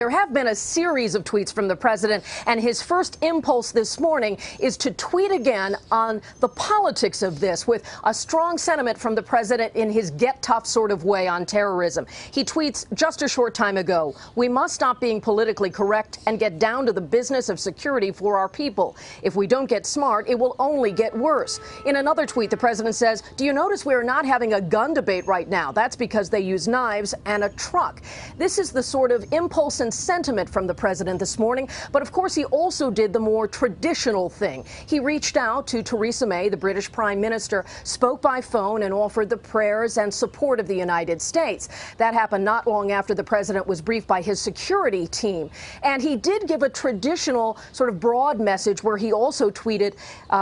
There have been a series of tweets from the president, and his first impulse this morning is to tweet again on the politics of this, with a strong sentiment from the president in his get tough sort of way on terrorism. He tweets just a short time ago, "We must stop being politically correct and get down to the business of security for our people. If we don't get smart, it will only get worse." In another tweet, the president says, "Do you notice we are not having a gun debate right now? That's because they use knives and a truck." This is the sort of impulse and sentiment from the president this morning. But of course, he also did the more traditional thing. He reached out to Theresa May, the British Prime Minister, spoke by phone and offered the prayers and support of the United States. That happened not long after the president was briefed by his security team. And he did give a traditional sort of broad message where he also tweeted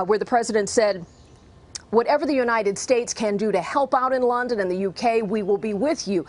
where the president said, "Whatever the United States can do to help out in London and the UK, we will be with you.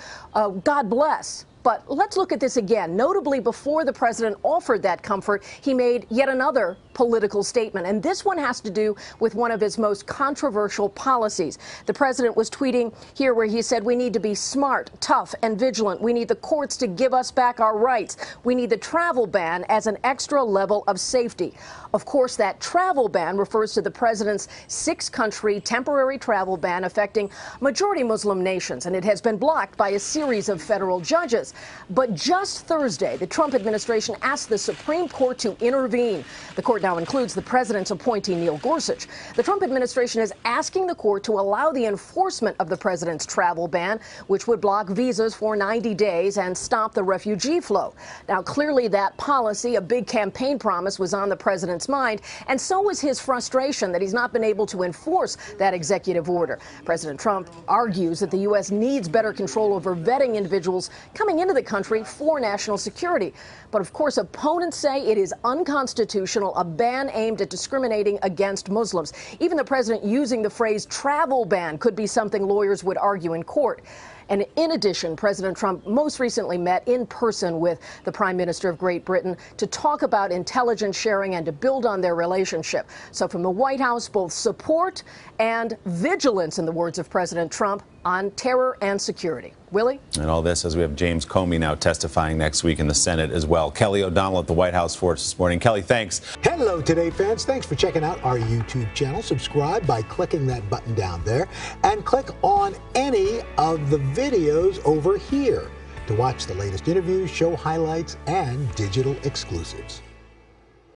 God bless." But let's look at this again. Notably, before the president offered that comfort, he made yet another political statement. And this one has to do with one of his most controversial policies. The president was tweeting here where he said, "We need to be smart, tough, and vigilant. We need the courts to give us back our rights. We need the travel ban as an extra level of safety." Of course, that travel ban refers to the president's 6-country temporary travel ban affecting majority Muslim nations, and it has been blocked by a series of federal judges. But just Thursday, the Trump administration asked the Supreme Court to intervene. The court now includes the president's appointee, Neil Gorsuch. The Trump administration is asking the court to allow the enforcement of the president's travel ban, which would block visas for 90 days and stop the refugee flow. Now, clearly that policy, a big campaign promise, was on the president's mind, and so was his frustration that he's not been able to enforce that executive order. President Trump argues that the U.S. needs better control over vetting individuals coming into the country for national security. But of course, opponents say it is unconstitutional, a ban aimed at discriminating against Muslims. Even the president using the phrase travel ban could be something lawyers would argue in court. And in addition, President Trump most recently met in person with the Prime Minister of Great Britain to talk about intelligence sharing and to build on their relationship. So from the White House, both support and vigilance, in the words of President Trump, on terror and security. Willie? And all this as we have James Comey now testifying next week in the Senate as well. Kelly O'Donnell at the White House for us this morning. Kelly, thanks. Hello, Today fans. Thanks for checking out our YouTube channel. Subscribe by clicking that button down there and click on any of the videos over here to watch the latest interviews, show highlights, and digital exclusives.